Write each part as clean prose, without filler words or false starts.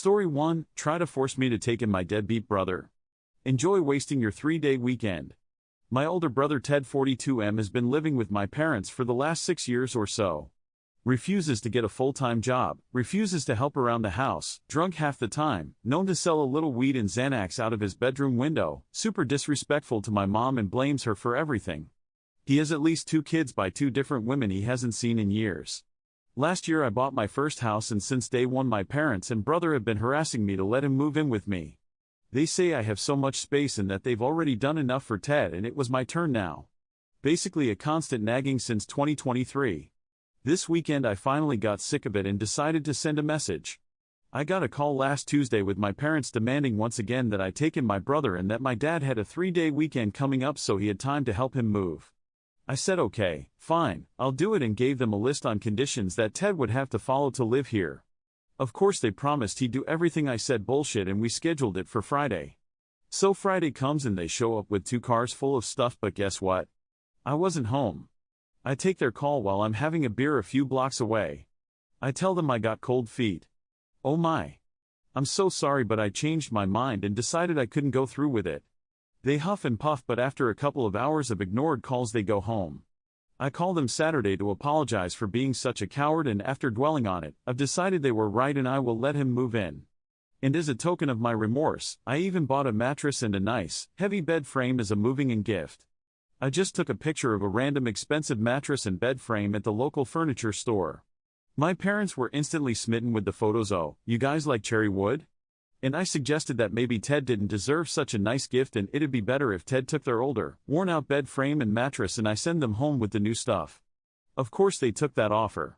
Story 1, try to force me to take in my deadbeat brother. Enjoy wasting your 3-day weekend. My older brother Ted 42M has been living with my parents for the last 6 years or so. Refuses to get a full-time job, refuses to help around the house, drunk half the time, known to sell a little weed and Xanax out of his bedroom window, super disrespectful to my mom and blames her for everything. He has at least 2 kids by 2 different women he hasn't seen in years. Last year I bought my first house and since day one my parents and brother have been harassing me to let him move in with me. They say I have so much space and that they've already done enough for Ted and it was my turn now. Basically a constant nagging since 2023. This weekend I finally got sick of it and decided to send a message. I got a call last Tuesday with my parents demanding once again that I take in my brother and that my dad had a 3-day weekend coming up so he had time to help him move. I said okay, fine, I'll do it and gave them a list on conditions that Ted would have to follow to live here. Of course they promised he'd do everything I said bullshit and we scheduled it for Friday. So Friday comes and they show up with 2 cars full of stuff but guess what? I wasn't home. I take their call while I'm having a beer a few blocks away. I tell them I got cold feet. Oh my. I'm so sorry but I changed my mind and decided I couldn't go through with it. They huff and puff but after a couple of hours of ignored calls they go home. I call them Saturday to apologize for being such a coward and after dwelling on it, I've decided they were right and I will let him move in. And as a token of my remorse, I even bought a mattress and a nice, heavy bed frame as a moving-in gift. I just took a picture of a random expensive mattress and bed frame at the local furniture store. My parents were instantly smitten with the photos. Oh, you guys like cherry wood? And I suggested that maybe Ted didn't deserve such a nice gift and it'd be better if Ted took their older, worn-out bed frame and mattress and I send them home with the new stuff. Of course they took that offer.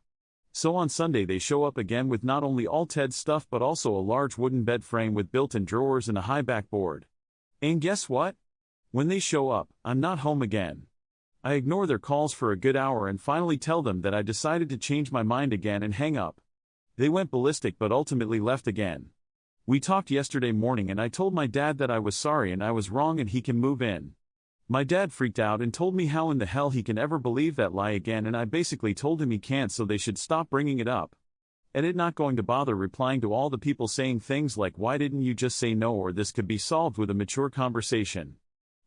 So on Sunday they show up again with not only all Ted's stuff but also a large wooden bed frame with built-in drawers and a high backboard. And guess what? When they show up, I'm not home again. I ignore their calls for a good hour and finally tell them that I decided to change my mind again and hang up. They went ballistic but ultimately left again. We talked yesterday morning and I told my dad that I was sorry and I was wrong and he can move in. My dad freaked out and told me how in the hell he can ever believe that lie again and I basically told him he can't so they should stop bringing it up. And it not going to bother replying to all the people saying things like why didn't you just say no or this could be solved with a mature conversation.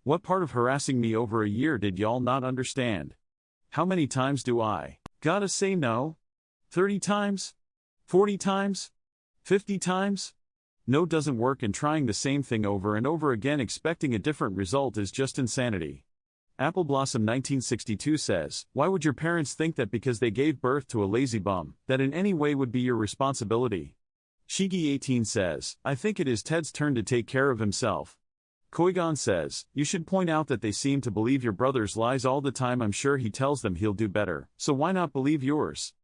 What part of harassing me over a year did y'all not understand? How many times do I gotta say no? 30 times? 40 times? 50 times? No doesn't work and trying the same thing over and over again expecting a different result is just insanity. Apple Blossom 1962 says, why would your parents think that because they gave birth to a lazy bum, that in any way would be your responsibility? Shigi 18 says, I think it is Ted's turn to take care of himself. Koigon says, you should point out that they seem to believe your brother's lies all the time. I'm sure he tells them he'll do better, so why not believe yours?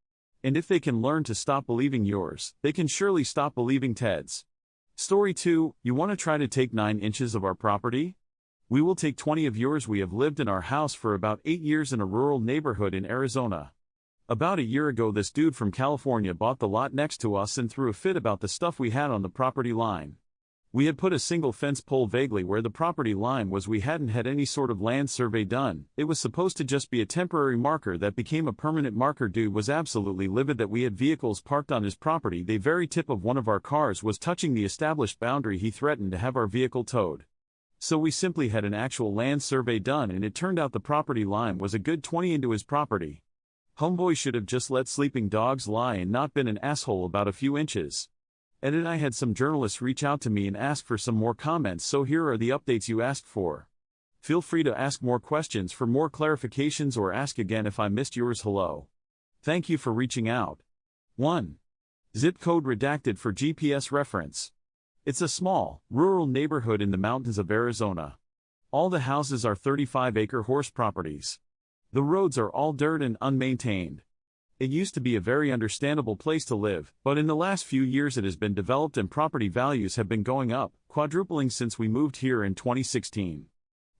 And if they can learn to stop believing yours, they can surely stop believing Ted's. Story 2, you want to try to take 9 inches of our property? We will take 20 of yours. We have lived in our house for about 8 years in a rural neighborhood in Arizona. About a year ago this dude from California bought the lot next to us and threw a fit about the stuff we had on the property line. We had put a single fence pole vaguely where the property line was. We hadn't had any sort of land survey done. It was supposed to just be a temporary marker that became a permanent marker. Dude was absolutely livid that we had vehicles parked on his property. The very tip of one of our cars was touching the established boundary. He threatened to have our vehicle towed. So we simply had an actual land survey done and it turned out the property line was a good 20 into his property. Homeboy should have just let sleeping dogs lie and not been an asshole about a few inches. Ed and I had some journalists reach out to me and ask for some more comments, so here are the updates you asked for. Feel free to ask more questions for more clarifications or ask again if I missed yours. Hello. Thank you for reaching out. 1. Zip code redacted for GPS reference. It's a small, rural neighborhood in the mountains of Arizona. All the houses are 35-acre horse properties. The roads are all dirt and unmaintained. It used to be a very understandable place to live, but in the last few years it has been developed and property values have been going up, quadrupling since we moved here in 2016.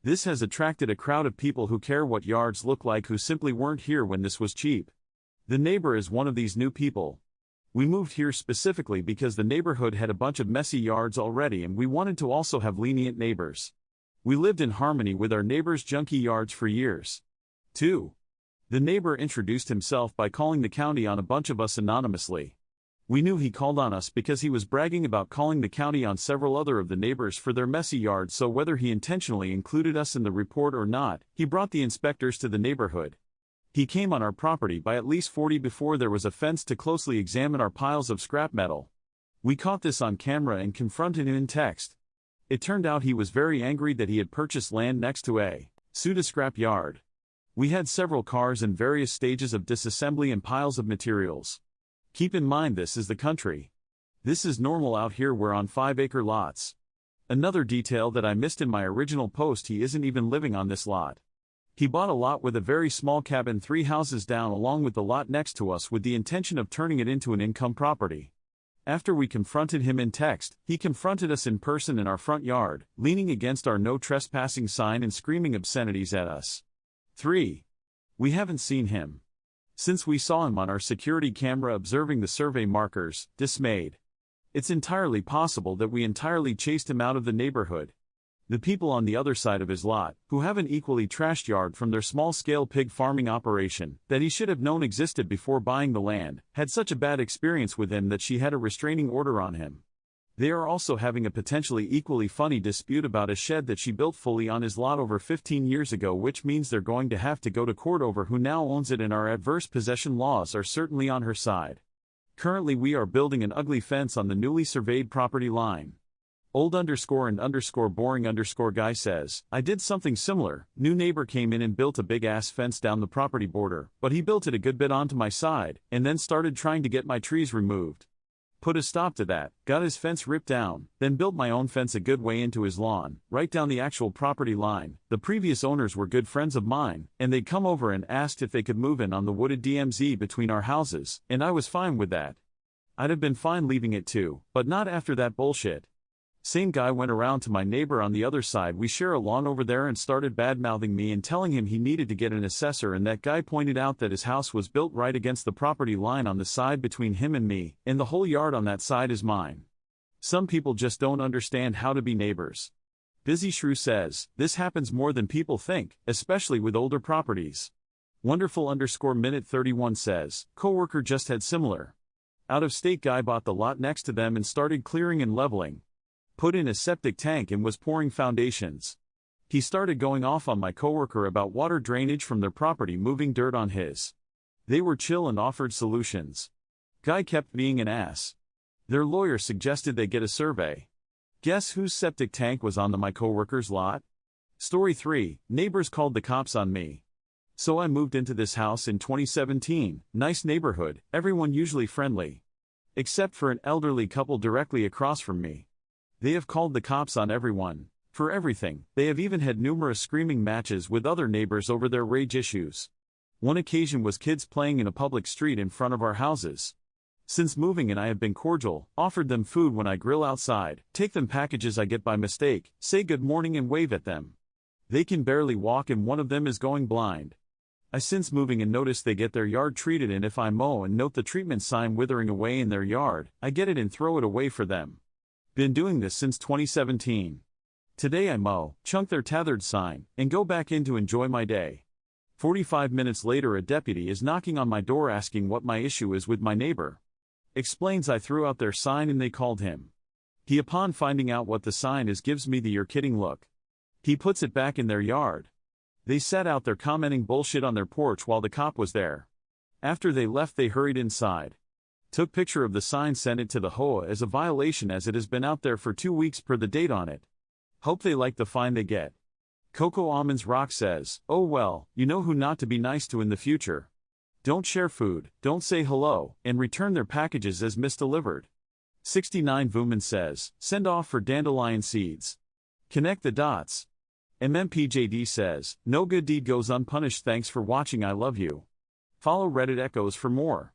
This has attracted a crowd of people who care what yards look like who simply weren't here when this was cheap. The neighbor is one of these new people. We moved here specifically because the neighborhood had a bunch of messy yards already and we wanted to also have lenient neighbors. We lived in harmony with our neighbors' junky yards for years. 2. The neighbor introduced himself by calling the county on a bunch of us anonymously. We knew he called on us because he was bragging about calling the county on several other of the neighbors for their messy yards, so whether he intentionally included us in the report or not, he brought the inspectors to the neighborhood. He came on our property by at least 40 before there was a fence to closely examine our piles of scrap metal. We caught this on camera and confronted him in text. It turned out he was very angry that he had purchased land next to a pseudo-scrap yard. We had several cars in various stages of disassembly and piles of materials. Keep in mind, this is the country. This is normal out here. We're on 5-acre lots. Another detail that I missed in my original post: he isn't even living on this lot. He bought a lot with a very small cabin 3 houses down along with the lot next to us with the intention of turning it into an income property. After we confronted him in text, he confronted us in person in our front yard, leaning against our no trespassing sign and screaming obscenities at us. 3. We haven't seen him since we saw him on our security camera observing the survey markers, dismayed. It's entirely possible that we entirely chased him out of the neighborhood. The people on the other side of his lot, who have an equally trashed yard from their small-scale pig farming operation that he should have known existed before buying the land, had such a bad experience with him that she had a restraining order on him. They are also having a potentially equally funny dispute about a shed that she built fully on his lot over 15 years ago, which means they're going to have to go to court over who now owns it, and our adverse possession laws are certainly on her side. Currently we are building an ugly fence on the newly surveyed property line. Old_and_boring_guy says, I did something similar. New neighbor came in and built a big-ass fence down the property border, but he built it a good bit onto my side, and then started trying to get my trees removed. Put a stop to that, got his fence ripped down, then built my own fence a good way into his lawn, right down the actual property line. The previous owners were good friends of mine, and they'd come over and asked if they could move in on the wooded DMZ between our houses, and I was fine with that. I'd have been fine leaving it too, but not after that bullshit. Same guy went around to my neighbor on the other side. We share a lawn over there, and started bad-mouthing me and telling him he needed to get an assessor, and that guy pointed out that his house was built right against the property line on the side between him and me, and the whole yard on that side is mine. Some people just don't understand how to be neighbors. Busy Shrew says, this happens more than people think, especially with older properties. Wonderful_minute 31 says, coworker just had similar. Out-of-state guy bought the lot next to them and started clearing and leveling. Put in a septic tank and was pouring foundations. He started going off on my coworker about water drainage from their property, moving dirt on his. They were chill and offered solutions. Guy kept being an ass. Their lawyer suggested they get a survey. Guess whose septic tank was on my coworker's lot? Story 3, neighbors called the cops on me. So I moved into this house in 2017, nice neighborhood, everyone usually friendly. Except for an elderly couple directly across from me. They have called the cops on everyone, for everything. They have even had numerous screaming matches with other neighbors over their rage issues. One occasion was kids playing in a public street in front of our houses. Since moving in I have been cordial, offered them food when I grill outside, take them packages I get by mistake, say good morning and wave at them. They can barely walk and one of them is going blind. I since moving and notice they get their yard treated, and if I mow and note the treatment sign withering away in their yard, I get it and throw it away for them. Been doing this since 2017. Today I mow, chunk their tethered sign, and go back in to enjoy my day. 45 minutes later a deputy is knocking on my door asking what my issue is with my neighbor. Explains I threw out their sign and they called him. He, upon finding out what the sign is, gives me the "you're kidding" look. He puts it back in their yard. They sat out there commenting bullshit on their porch while the cop was there. After they left they hurried inside. Took picture of the sign, sent it to the HOA as a violation as it has been out there for 2 weeks per the date on it. Hope they like the fine they get. Coco Almonds Rock says, oh well, you know who not to be nice to in the future. Don't share food, don't say hello, and return their packages as misdelivered. 69 Vuman says, send off for dandelion seeds. Connect the dots. MMPJD says, no good deed goes unpunished. Thanks for watching, I love you. Follow Reddit Echoes for more.